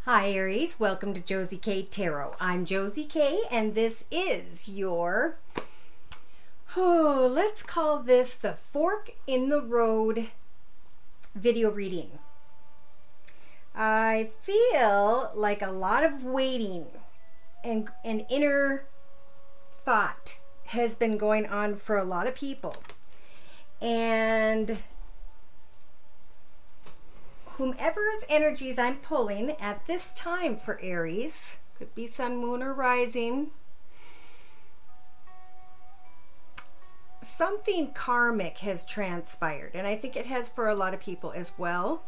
Hi Aries, welcome to Josie K Tarot. I'm Josie K and this is your, let's call this the fork in the road video reading. I feel like a lot of waiting and inner thought has been going on for a lot of people. And whomever's energies I'm pulling at this time for Aries, could be sun, moon, or rising, something karmic has transpired, and I think it has for a lot of people as well.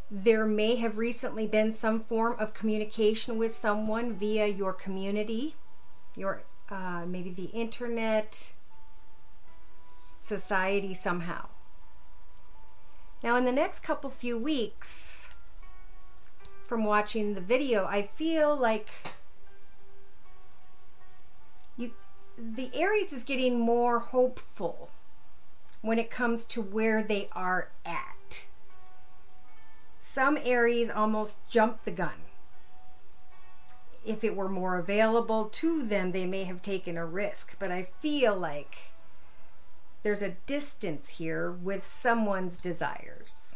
There may have recently been some form of communication with someone via your community, your maybe the internet, society somehow. Now in the next few weeks from watching the video, I feel like the Aries is getting more hopeful when it comes to where they are at. Some Aries almost jumped the gun. If it were more available to them, they may have taken a risk, but I feel like there's a distance here with someone's desires.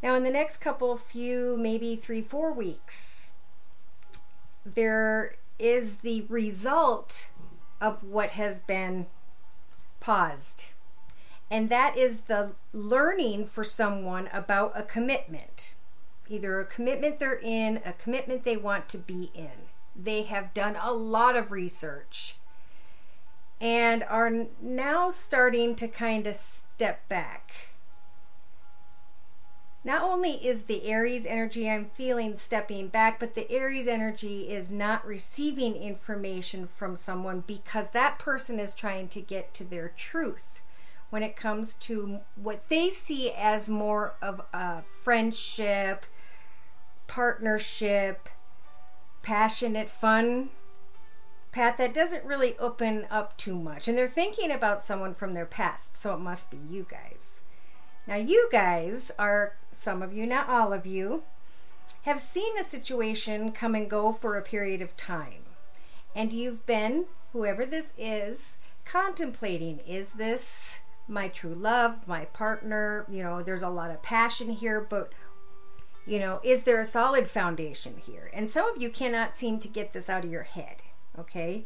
Now in the next few, maybe 3-4 weeks, there is the result of what has been paused. And that is the learning for someone about a commitment. Either a commitment they're in, a commitment they want to be in. They have done a lot of research and are now starting to kind of step back. Not only is the Aries energy I'm feeling stepping back, but the Aries energy is not receiving information from someone because that person is trying to get to their truth when it comes to what they see as more of a friendship, partnership, passionate, fun path that doesn't really open up too much. And they're thinking about someone from their past, so it must be you guys. Now you guys are, some of you, not all of you, have seen a situation come and go for a period of time. And you've been, whoever this is, contemplating, is this my true love, my partner? You know, there's a lot of passion here, but you know, is there a solid foundation here? And some of you cannot seem to get this out of your head. Okay,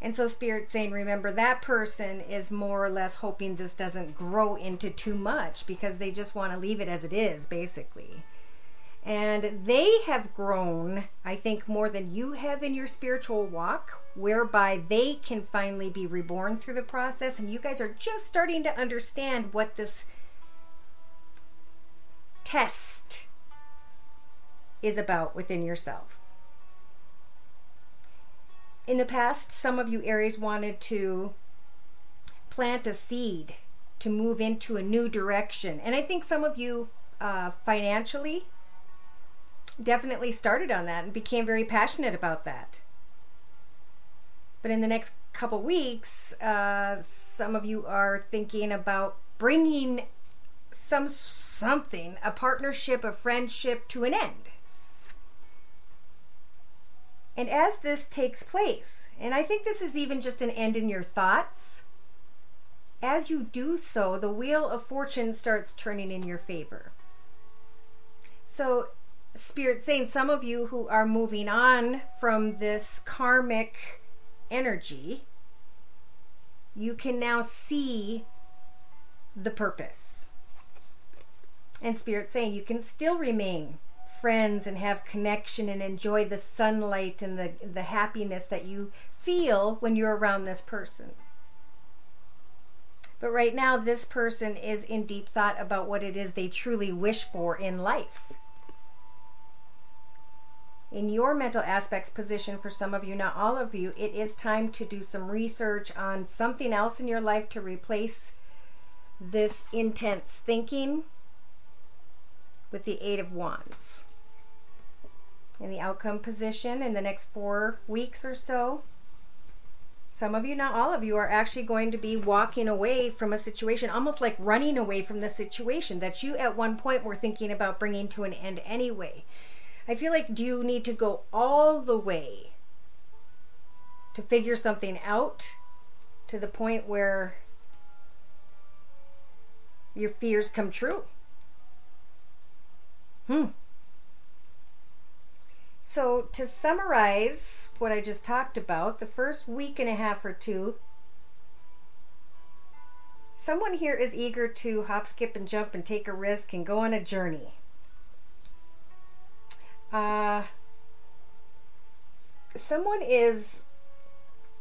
and so Spirit's saying, remember, that person is more or less hoping this doesn't grow into too much because they just want to leave it as it is, basically. And they have grown, I think, more than you have in your spiritual walk, whereby they can finally be reborn through the process, and you guys are just starting to understand what this test is about within yourself. In the past, some of you Aries wanted to plant a seed to move into a new direction. And I think some of you financially definitely started on that and became very passionate about that. But in the next couple weeks, some of you are thinking about bringing something, a partnership, a friendship, to an end. And as this takes place, and I think this is even just an end in your thoughts, as you do so, the wheel of fortune starts turning in your favor. So Spirit's saying, some of you who are moving on from this karmic energy, you can now see the purpose. And Spirit's saying you can still remain friends and have connection and enjoy the sunlight and the happiness that you feel when you're around this person. But right now, this person is in deep thought about what it is they truly wish for in life. In your mental aspects position, for some of you, not all of you, it is time to do some research on something else in your life to replace this intense thinking with the Eight of Wands. In the outcome position in the next 4 weeks or so, Some of you, not all of you, are actually going to be walking away from a situation, almost like running away from the situation that you at one point were thinking about bringing to an end anyway. I feel like, do you need to go all the way to figure something out to the point where your fears come true? So to summarize what I just talked about, the first week and a half or two, someone here is eager to hop, skip, and jump and take a risk and go on a journey. Someone is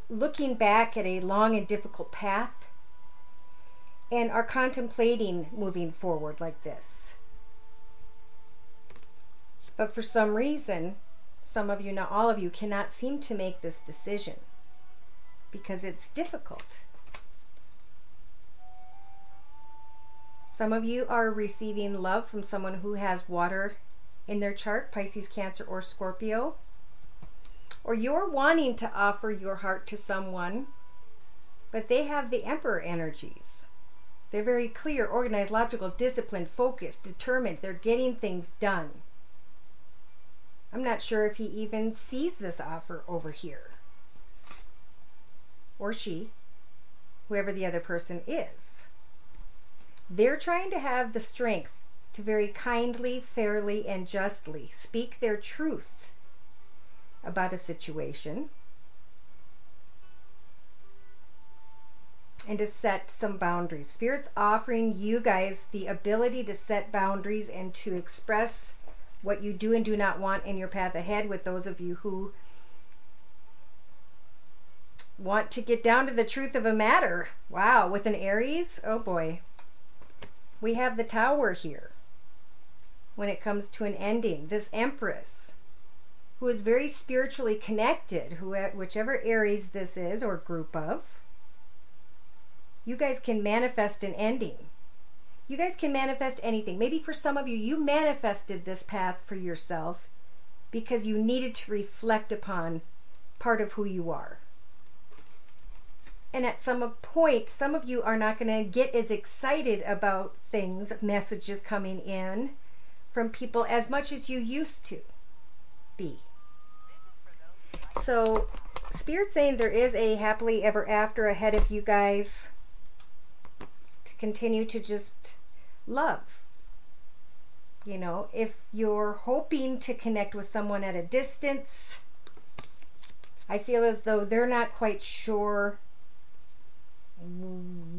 looking back at a long and difficult path and are contemplating moving forward like this. But for some reason, some of you, not all of you, cannot seem to make this decision because it's difficult. Some of you are receiving love from someone who has water in their chart, Pisces, Cancer, or Scorpio. Or you're wanting to offer your heart to someone, but they have the Emperor energies. They're very clear, organized, logical, disciplined, focused, determined. They're getting things done. I'm not sure if he even sees this offer over here. Or she, whoever the other person is. They're trying to have the strength to very kindly, fairly, and justly speak their truth about a situation and to set some boundaries. Spirit's offering you guys the ability to set boundaries and to express what you do and do not want in your path ahead, with those of you who want to get down to the truth of a matter. Wow, with an Aries, oh boy. We have the Tower here when it comes to an ending. This Empress, who is very spiritually connected, whichever Aries this is or group of, you guys can manifest an ending. You guys can manifest anything. Maybe for some of you, you manifested this path for yourself because you needed to reflect upon part of who you are. And at some point, some of you are not going to get as excited about things, messages coming in from people as much as you used to be. So, Spirit's saying there is a happily ever after ahead of you guys to continue to just love. You know, if you're hoping to connect with someone at a distance, I feel as though they're not quite sure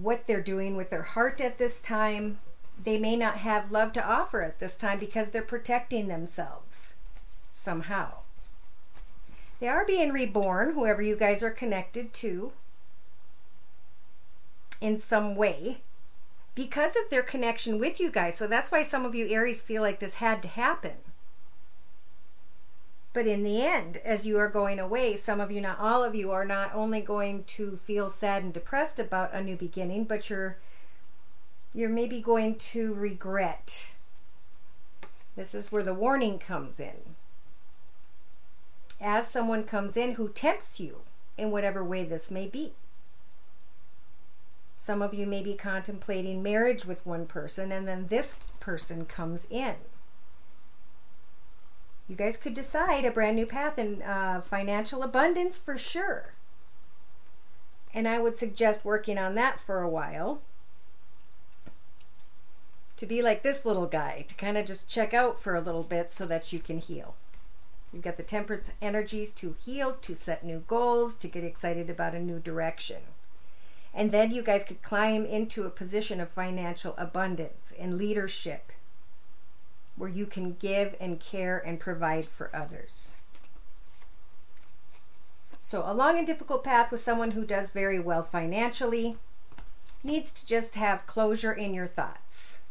what they're doing with their heart at this time. They may not have love to offer at this time because they're protecting themselves somehow. They are being reborn, whoever you guys are connected to, in some way, because of their connection with you guys. So that's why some of you Aries feel like this had to happen. But in the end, as you are going away, some of you, not all of you, are not only going to feel sad and depressed about a new beginning, but you're maybe going to regret. This is where the warning comes in. As someone comes in who tempts you in whatever way this may be. Some of you may be contemplating marriage with one person, and then this person comes in. You guys could decide a brand new path in financial abundance for sure. And I would suggest working on that for a while. To be like this little guy, to kind of just check out for a little bit so that you can heal. You've got the Temperance energies to heal, to set new goals, to get excited about a new direction. And then you guys could climb into a position of financial abundance and leadership where you can give and care and provide for others. So a long and difficult path with someone who does very well financially needs to just have closure in your thoughts.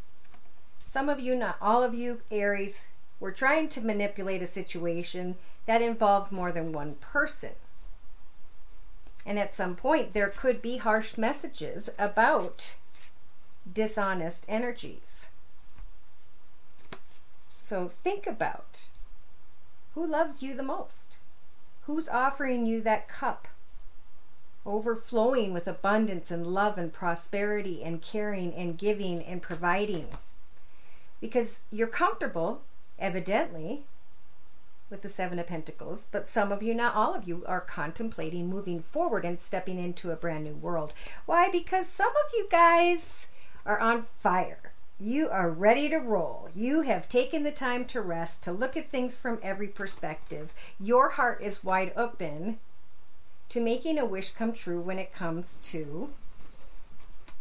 Some of you, not all of you, Aries, were trying to manipulate a situation that involved more than one person. And at some point, there could be harsh messages about dishonest energies. So think about who loves you the most? Who's offering you that cup overflowing with abundance and love and prosperity and caring and giving and providing. Because you're comfortable, evidently, with the Seven of Pentacles, but some of you, not all of you, are contemplating moving forward and stepping into a brand new world. Why? Because some of you guys are on fire. You are ready to roll. You have taken the time to rest, to look at things from every perspective. Your heart is wide open to making a wish come true when it comes to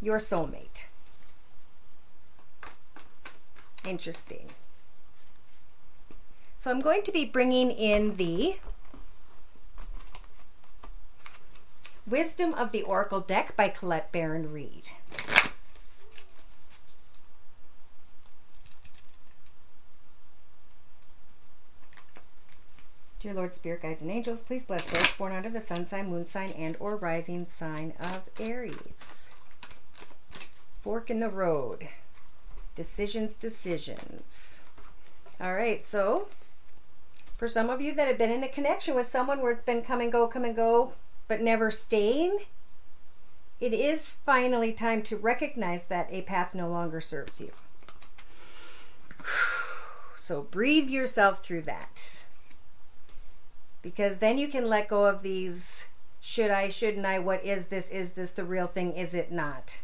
your soulmate. Interesting. So I'm going to be bringing in the Wisdom of the Oracle deck by Colette Baron Reed. Dear Lord, Spirit, Guides, and Angels, please bless those born under the sun sign, moon sign, and or rising sign of Aries. Fork in the road. Decisions, decisions. All right, so for some of you that have been in a connection with someone where it's been come and go, but never staying, it is finally time to recognize that a path no longer serves you. So breathe yourself through that. Because then you can let go of these, should I, shouldn't I, what is this the real thing, is it not?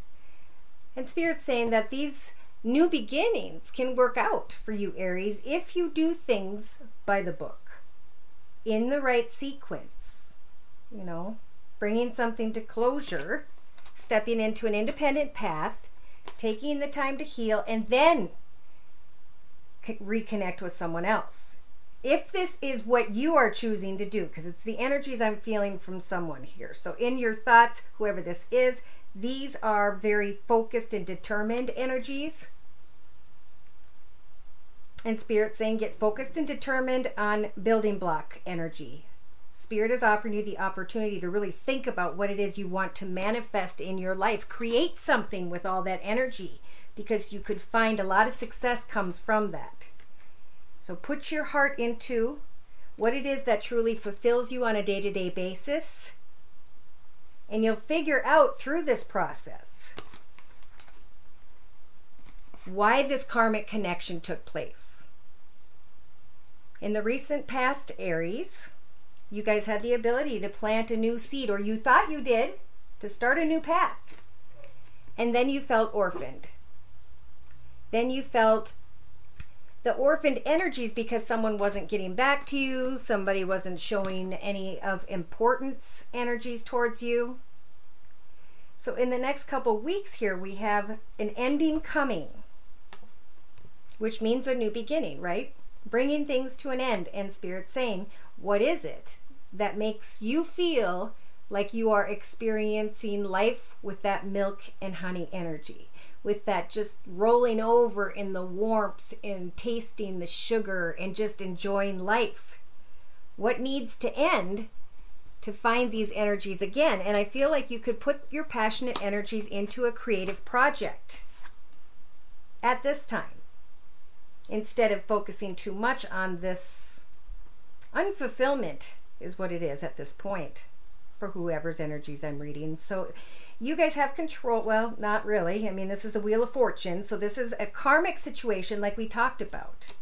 And Spirit's saying that these new beginnings can work out for you, Aries, if you do things by the book, in the right sequence. You know, bringing something to closure, stepping into an independent path, taking the time to heal, and then reconnect with someone else. If this is what you are choosing to do, because it's the energies I'm feeling from someone here. So in your thoughts, whoever this is, these are very focused and determined energies. And Spirit's saying get focused and determined on building block energy. Spirit is offering you the opportunity to really think about what it is you want to manifest in your life. Create something with all that energy, because you could find a lot of success comes from that. So put your heart into what it is that truly fulfills you on a day-to-day basis. And you'll figure out through this process why this karmic connection took place. In the recent past, Aries, you guys had the ability to plant a new seed, or you thought you did, to start a new path. And then you felt orphaned. Then you felt the orphaned energies because someone wasn't getting back to you, somebody wasn't showing any of importance energies towards you. So in the next couple weeks here, we have an ending coming, which means a new beginning, right? Bringing things to an end. And Spirit saying, what is it that makes you feel like you are experiencing life with that milk and honey energy, with that just rolling over in the warmth and tasting the sugar and just enjoying life? What needs to end to find these energies again? And I feel like you could put your passionate energies into a creative project at this time, instead of focusing too much on this unfulfillment, is what it is at this point for whoever's energies I'm reading. So you guys have control. Well, not really. I mean, this is the Wheel of Fortune. So this is a karmic situation like we talked about.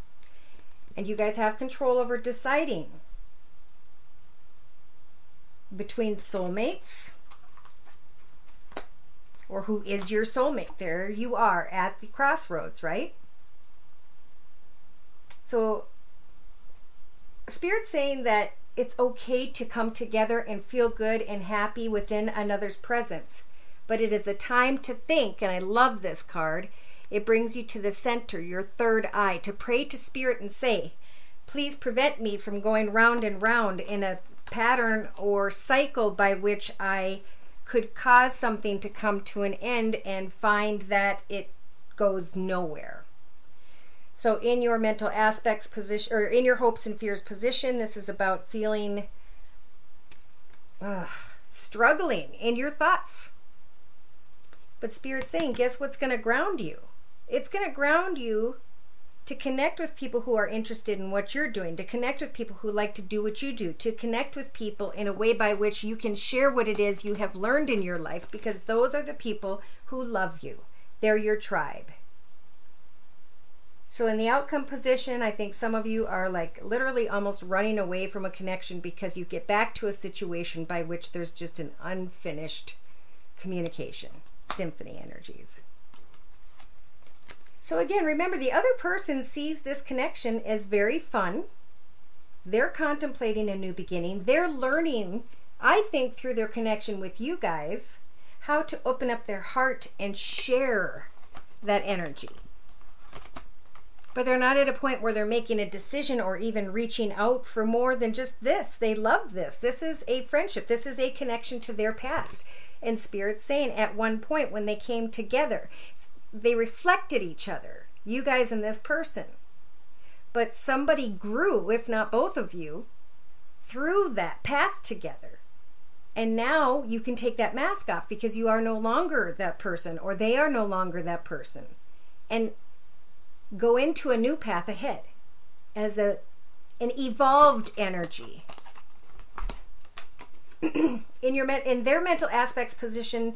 And you guys have control over deciding between soulmates, or who is your soulmate. There you are at the crossroads, right? So Spirit's saying that it's okay to come together and feel good and happy within another's presence. But it is a time to think, and I love this card. It brings you to the center, your third eye, to pray to Spirit and say, please prevent me from going round and round in a pattern or cycle by which I could cause something to come to an end and find that it goes nowhere. So in your mental aspects position, or in your hopes and fears position, this is about feeling struggling in your thoughts. But Spirit's saying, guess what's going to ground you? It's going to ground you to connect with people who are interested in what you're doing, to connect with people who like to do what you do, to connect with people in a way by which you can share what it is you have learned in your life, because those are the people who love you. They're your tribe. So in the outcome position, I think some of you are like literally almost running away from a connection because you get back to a situation by which there's just an unfinished communication. Symphony energies. So again, remember, the other person sees this connection as very fun. They're contemplating a new beginning. They're learning, I think, through their connection with you guys, how to open up their heart and share that energy. But they're not at a point where they're making a decision or even reaching out for more than just this. They love this. This is a friendship. This is a connection to their past. And Spirit's saying at one point when they came together, they reflected each other, you guys and this person. But somebody grew, if not both of you, through that path together. And now you can take that mask off because you are no longer that person, or they are no longer that person. And go into a new path ahead as an evolved energy. In their mental aspects position,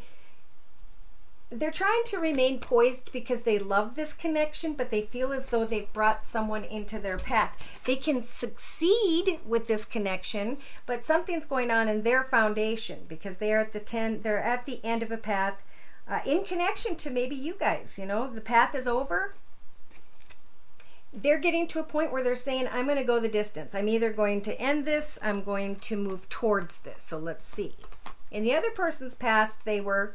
they're trying to remain poised because they love this connection, but they feel as though they've brought someone into their path. They can succeed with this connection, but something's going on in their foundation because they're at the end of a path in connection to maybe you guys. You know, the path is over. They're getting to a point where they're saying, I'm going to go the distance. I'm either going to end this, I'm going to move towards this. So let's see. In the other person's past, they were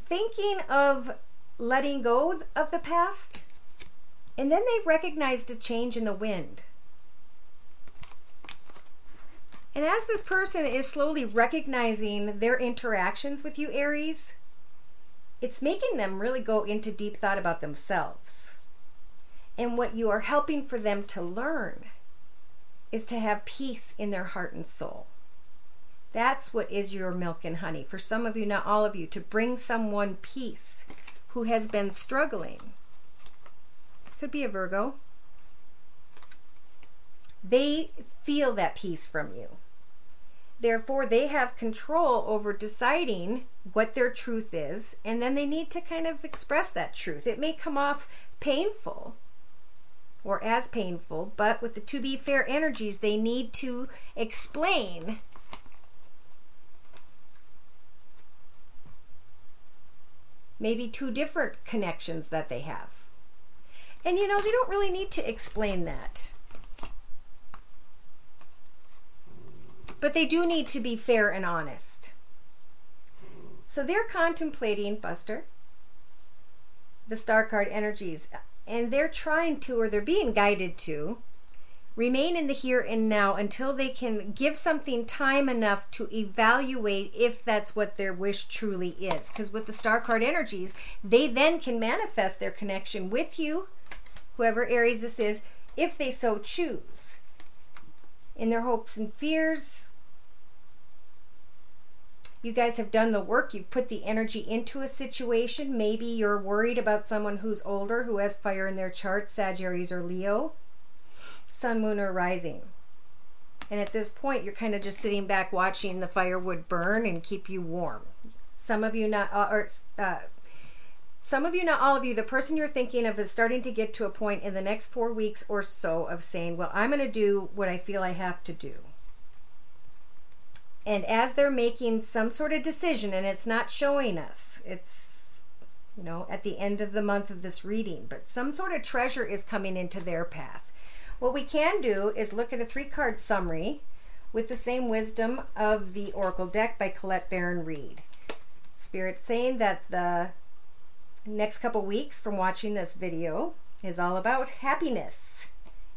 thinking of letting go of the past, and then they've recognized a change in the wind. And as this person is slowly recognizing their interactions with you, Aries, it's making them really go into deep thought about themselves. And what you are helping for them to learn is to have peace in their heart and soul. That's what is your milk and honey. For some of you, not all of you, to bring someone peace who has been struggling. Could be a Virgo. They feel that peace from you. Therefore, they have control over deciding what their truth is, and then they need to kind of express that truth. It may come off painful or as painful, but with the to be fair energies, they need to explain maybe two different connections that they have. And you know, they don't really need to explain that. But they do need to be fair and honest. So they're contemplating, Buster, the star card energies, and they're trying to, or they're being guided to, remain in the here and now until they can give something time enough to evaluate if that's what their wish truly is. Because with the star card energies, they then can manifest their connection with you, whoever Aries this is, if they so choose. In their hopes and fears, you guys have done the work. You've put the energy into a situation. Maybe you're worried about someone who's older, who has fire in their chart, Sagittarius or Leo, Sun, Moon, or Rising. And at this point, you're kind of just sitting back watching the firewood burn and keep you warm. Some of you, not some of you, not all of you, the person you're thinking of is starting to get to a point in the next 4 weeks or so of saying, well, I'm going to do what I feel I have to do. And as they're making some sort of decision, and it's not showing us, it's, you know, at the end of the month of this reading, but some sort of treasure is coming into their path. What we can do is look at a 3-card summary with the same wisdom of the Oracle deck by Colette Baron Reed. Spirit saying that the next couple weeks from watching this video is all about happiness.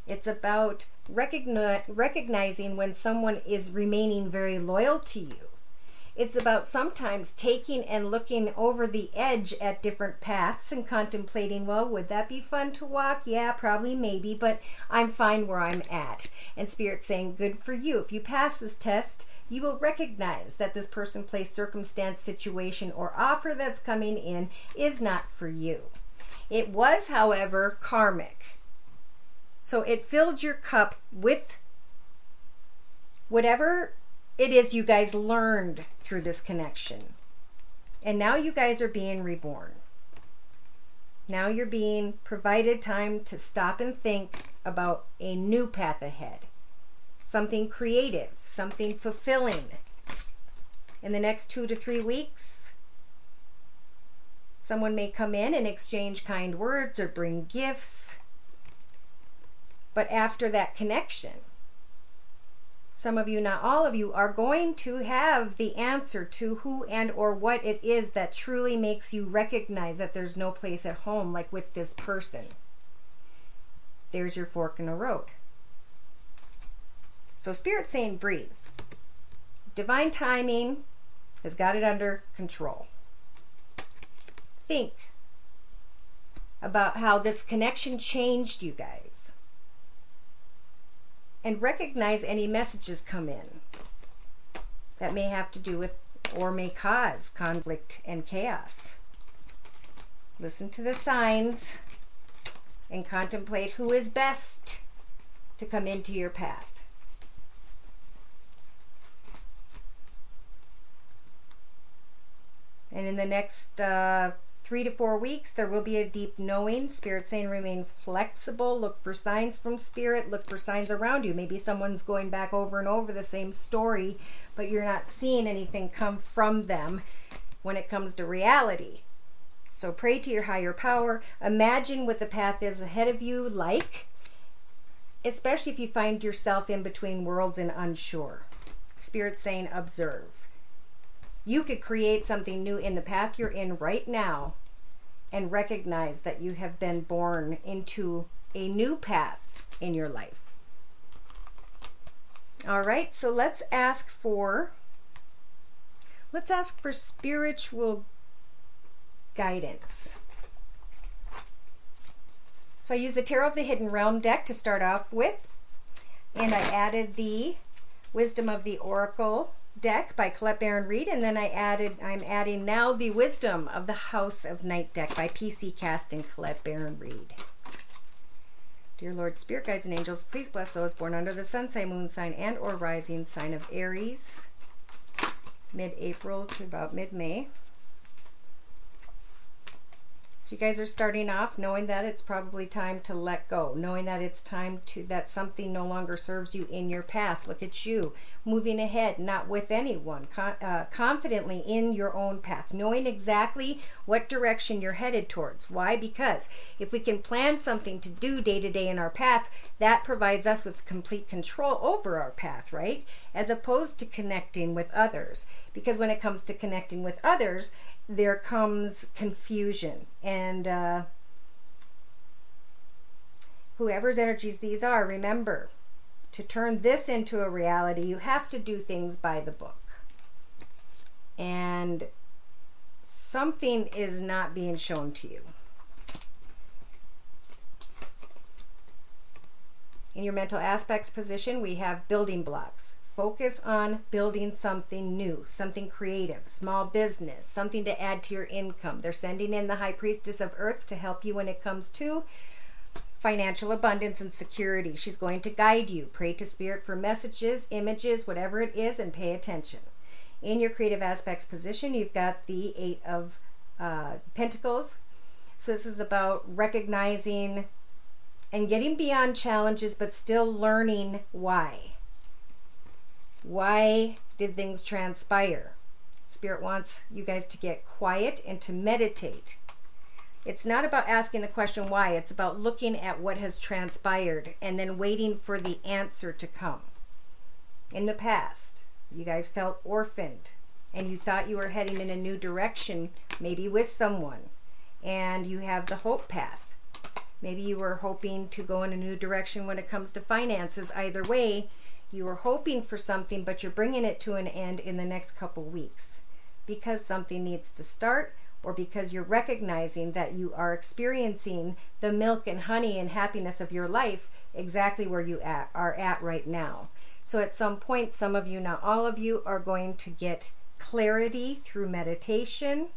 It's about recognizing when someone is remaining very loyal to you. It's about sometimes taking and looking over the edge at different paths and contemplating, well, would that be fun to walk? Yeah, probably, maybe, but I'm fine where I'm at. And Spirit's saying, good for you. If you pass this test, You will recognize that this person, place, circumstance, situation, or offer that's coming in is not for you. It was, however, karmic. So it filled your cup with whatever it is you guys learned through this connection. And now you guys are being reborn. Now you're being provided time to stop and think about a new path ahead. Something creative, something fulfilling. In the next 2 to 3 weeks, someone may come in and exchange kind words or bring gifts. But after that connection, some of you, not all of you, are going to have the answer to who and or what it is that truly makes you recognize that there's no place at home, like with this person. There's your fork in the road. So Spirit's saying breathe. Divine timing has got it under control. Think about how this connection changed you guys. And recognize any messages come in that may have to do with or may cause conflict and chaos. Listen to the signs and contemplate who is best to come into your path. And in the next 3 to 4 weeks, there will be a deep knowing. Spirit saying remain flexible. Look for signs from Spirit. Look for signs around you. Maybe someone's going back over and over the same story, but you're not seeing anything come from them when it comes to reality. So pray to your higher power. Imagine what the path is ahead of you like, especially if you find yourself in between worlds and unsure. Spirit saying observe. You could create something new in the path you're in right now and recognize that you have been born into a new path in your life. All right, so let's ask for spiritual guidance. So I used the Tarot of the Hidden Realm deck to start off with, and I added the Wisdom of the Oracle deck by Colette Baron Reed, and then I'm adding now the Wisdom of the House of Night deck by PC Cast and Colette Baron Reed. Dear Lord, Spirit Guides and Angels, please bless those born under the Sun sign, Moon sign, and or rising sign of Aries, mid-April to about mid-May. So you guys are starting off knowing that it's probably time to let go, knowing that it's time that something no longer serves you in your path. Look at you, moving ahead, not with anyone, confidently in your own path, knowing exactly what direction you're headed towards. Why? Because if we can plan something to do day to day in our path, that provides us with complete control over our path, right? As opposed to connecting with others. Because when it comes to connecting with others, there comes confusion, and whoever's energies these are, remember, to turn this into a reality, you have to do things by the book. And something is not being shown to you. In your mental aspects position, we have building blocks. Focus on building something new, something creative, small business, something to add to your income. They're sending in the High Priestess of Earth to help you when it comes to financial abundance and security. She's going to guide you. Pray to Spirit for messages, images, whatever it is, and pay attention. In your creative aspects position, you've got the Eight of Pentacles. So this is about recognizing and getting beyond challenges, but still learning why. Why did things transpire? Spirit wants you guys to get quiet and to meditate. It's not about asking the question why. It's about looking at what has transpired and then waiting for the answer to come. In the past, you guys felt orphaned and you thought you were heading in a new direction, maybe with someone, and you have the hope path. Maybe you were hoping to go in a new direction when it comes to finances. Either way, you were hoping for something, but you're bringing it to an end in the next couple weeks because something needs to start, or because you're recognizing that you are experiencing the milk and honey and happiness of your life exactly where you are at right now. So at some point, some of you, not all of you, are going to get clarity through meditation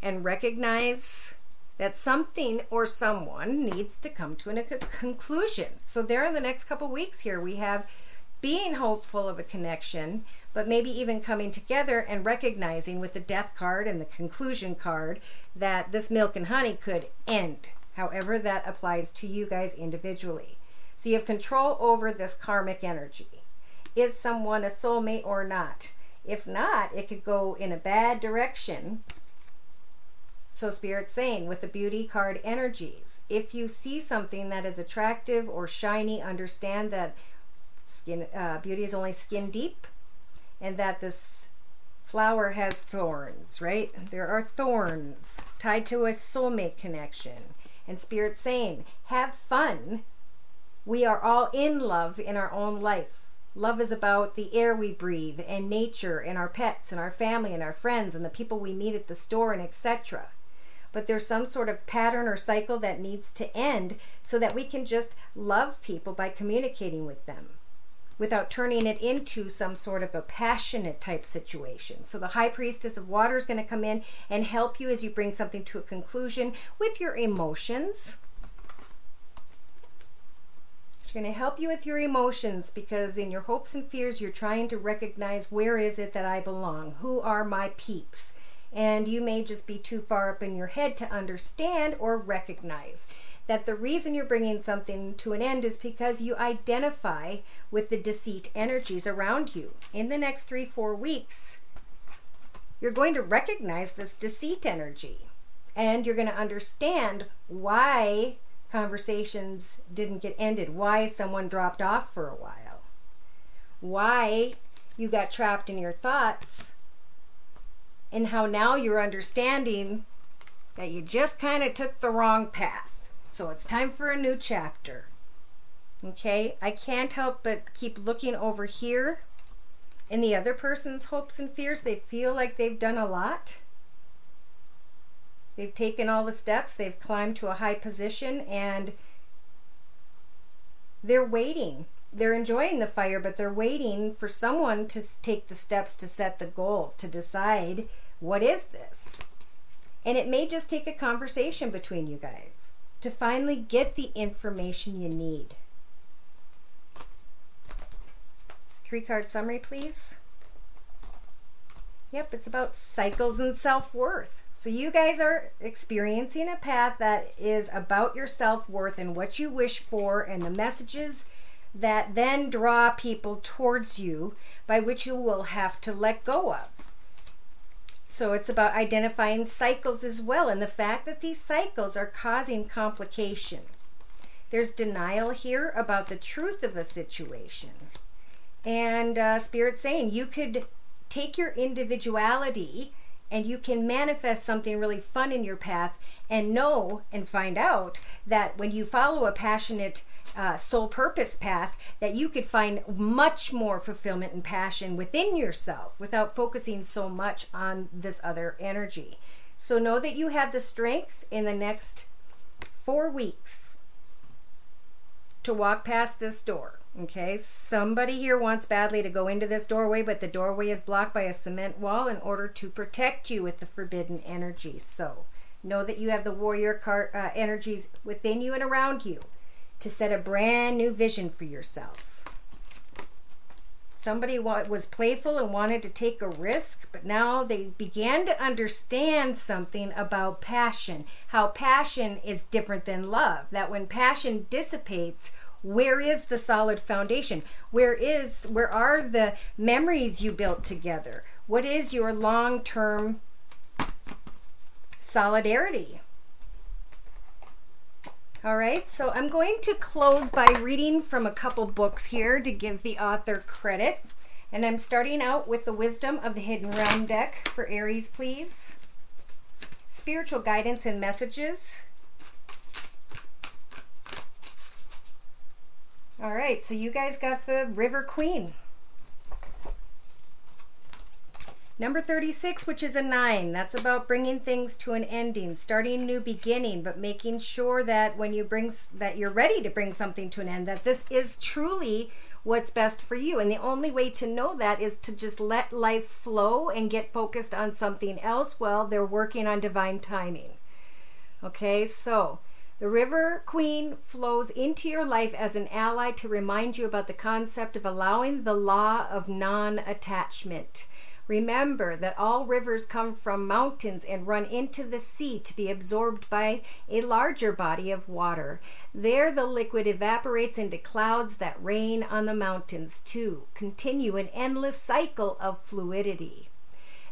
and recognize that something or someone needs to come to a conclusion. So there in the next couple weeks here, we have being hopeful of a connection, but maybe even coming together and recognizing with the death card and the conclusion card that this milk and honey could end, however that applies to you guys individually. So you have control over this karmic energy. Is someone a soulmate or not? If not, it could go in a bad direction. So Spirit's saying with the beauty card energies, if you see something that is attractive or shiny, understand that beauty is only skin deep, and that this flower has thorns, right? There are thorns tied to a soulmate connection. And Spirit's saying, have fun. We are all in love in our own life. Love is about the air we breathe and nature and our pets and our family and our friends and the people we meet at the store and etc. But there's some sort of pattern or cycle that needs to end so that we can just love people by communicating with them without turning it into some sort of a passionate type situation. So the High Priestess of Water is going to come in and help you as you bring something to a conclusion with your emotions. She's going to help you with your emotions because in your hopes and fears, you're trying to recognize, where is it that I belong? Who are my peeps? And you may just be too far up in your head to understand or recognize that the reason you're bringing something to an end is because you identify with the deceit energies around you. In the next 3-4 weeks, you're going to recognize this deceit energy, and you're going to understand why conversations didn't get ended, why someone dropped off for a while, why you got trapped in your thoughts, and how now you're understanding that you just kind of took the wrong path. So it's time for a new chapter. Okay, I can't help but keep looking over here in the other person's hopes and fears. They feel like they've done a lot. They've taken all the steps. They've climbed to a high position and they're waiting. They're enjoying the fire, but they're waiting for someone to take the steps to set the goals, to decide what is this. And it may just take a conversation between you guys to finally get the information you need. 3-card summary, please. Yep, it's about cycles and self-worth. So you guys are experiencing a path that is about your self-worth and what you wish for and the messages that then draw people towards you, by which you will have to let go of. So it's about identifying cycles as well, and the fact that these cycles are causing complication. There's denial here about the truth of a situation. And Spirit's saying you could take your individuality and you can manifest something really fun in your path and know and find out that when you follow a passionate soul purpose path, that you could find much more fulfillment and passion within yourself without focusing so much on this other energy. So know that you have the strength in the next 4 weeks to walk past this door. Okay, somebody here wants badly to go into this doorway, but the doorway is blocked by a cement wall in order to protect you with the forbidden energy. So know that you have the warrior energies within you and around you to set a brand new vision for yourself. Somebody was playful and wanted to take a risk, but now they began to understand something about passion, how passion is different than love, that when passion dissipates, where is the solid foundation? Where are the memories you built together? What is your long-term solidarity? All right, so I'm going to close by reading from a couple books here to give the author credit. And I'm starting out with the Wisdom of the Hidden Realm deck for Aries, please. Spiritual Guidance and Messages. All right, so you guys got the River Queen. Number 36, which is a 9. That's about bringing things to an ending, starting a new beginning, but making sure that when you that you're ready to bring something to an end, that this is truly what's best for you. And the only way to know that is to just let life flow and get focused on something else while they're working on divine timing. Okay, so the River Queen flows into your life as an ally to remind you about the concept of allowing the law of non-attachment. Remember that all rivers come from mountains and run into the sea to be absorbed by a larger body of water. There the liquid evaporates into clouds that rain on the mountains to continue an endless cycle of fluidity.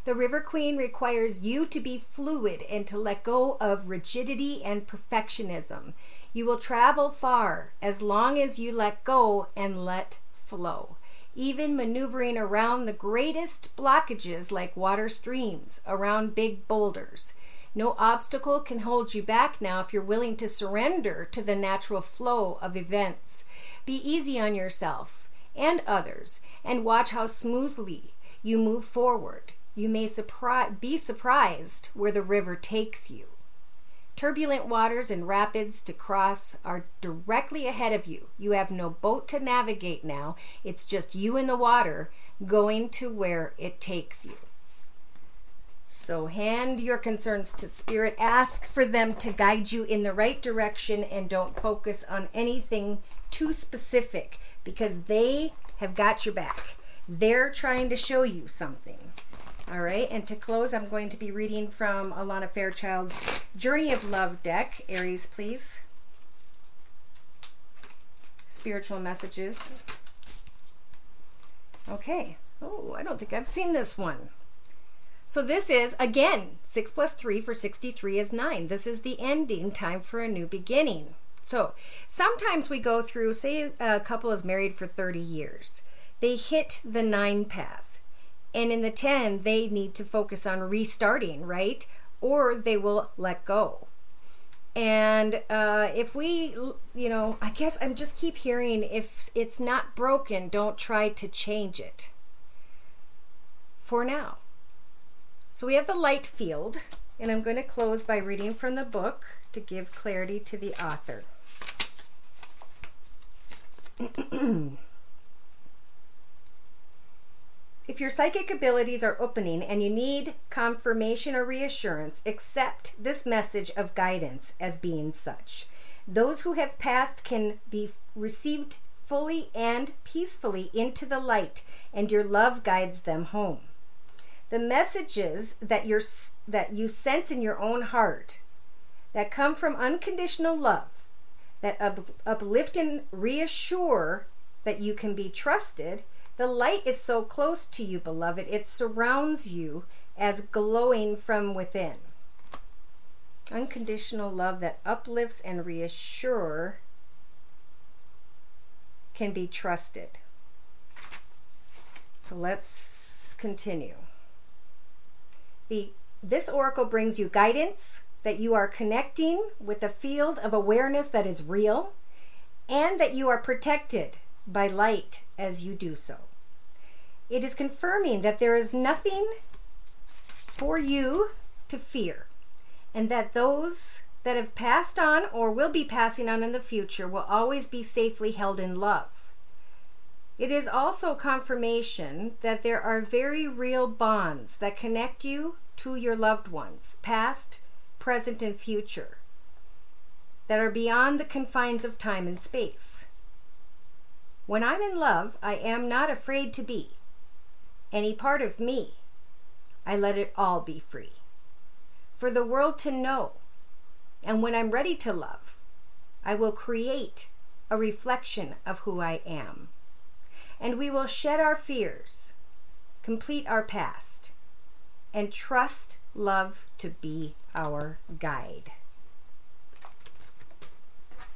The River Queen requires you to be fluid and to let go of rigidity and perfectionism. You will travel far as long as you let go and let flow. Even maneuvering around the greatest blockages like water streams, around big boulders. No obstacle can hold you back now if you're willing to surrender to the natural flow of events. Be easy on yourself and others and watch how smoothly you move forward. You may be surprised where the river takes you. Turbulent waters and rapids to cross are directly ahead of you. You have no boat to navigate now. It's just you and the water going to where it takes you. So hand your concerns to Spirit. Ask for them to guide you in the right direction and don't focus on anything too specific because they have got your back. They're trying to show you something. All right, and to close, I'm going to be reading from Alana Fairchild's Journey of Love deck. Aries, please. Spiritual messages. Okay. Oh, I don't think I've seen this one. So this is, again, 6 plus 3 for 63 is 9. This is the ending, time for a new beginning. So sometimes we go through, say a couple is married for 30 years. They hit the 9 path. And in the 10, they need to focus on restarting, right? Or they will let go. And if we, I guess I'm just keep hearing, if it's not broken, don't try to change it. For now. So we have the light field, and I'm going to close by reading from the book to give clarity to the author. If your psychic abilities are opening and you need confirmation or reassurance, accept this message of guidance as being such. Those who have passed can be received fully and peacefully into the light, and your love guides them home. The messages that you sense in your own heart that come from unconditional love, that uplift and reassure that you can be trusted. The light is so close to you, beloved. It surrounds you as glowing from within. Unconditional love that uplifts and reassure can be trusted. So let's continue. This oracle brings you guidance, that you are connecting with a field of awareness that is real, and that you are protected by light as you do so. It is confirming that there is nothing for you to fear, and that those that have passed on or will be passing on in the future will always be safely held in love. It is also confirmation that there are very real bonds that connect you to your loved ones, past, present, and future, that are beyond the confines of time and space. When I'm in love, I am not afraid to be any part of me. I let it all be free for the world to know. And when I'm ready to love, I will create a reflection of who I am. And we will shed our fears, complete our past, and trust love to be our guide.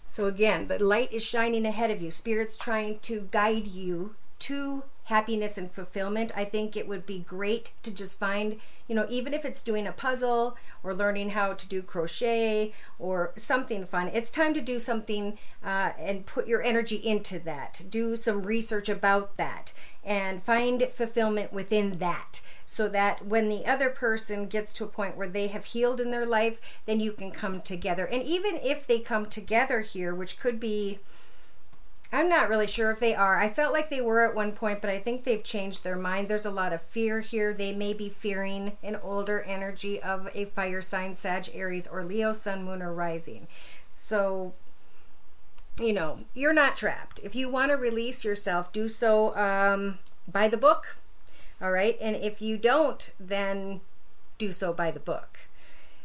So again, the light is shining ahead of you. Spirit's trying to guide you to happiness and fulfillment. I think it would be great to just find, even if it's doing a puzzle or learning how to do crochet or something fun, it's time to do something and put your energy into that. Do some research about that and find fulfillment within that, so that when the other person gets to a point where they have healed in their life, then you can come together. And even if they come together here, which could be I'm not really sure if they are. I felt like they were at one point, but I think they've changed their mind. There's a lot of fear here. They may be fearing an older energy of a fire sign, Sag, Aries, or Leo, Sun, Moon, or Rising. So, you know, you're not trapped. If you want to release yourself, do so by the book. All right. And if you don't, then do so by the book.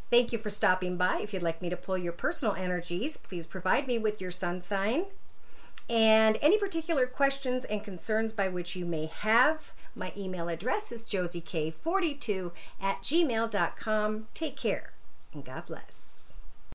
Thank you for stopping by. If you'd like me to pull your personal energies, please provide me with your sun sign and any particular questions and concerns by which you may have. My email address is josiek42@gmail.com. Take care and God bless.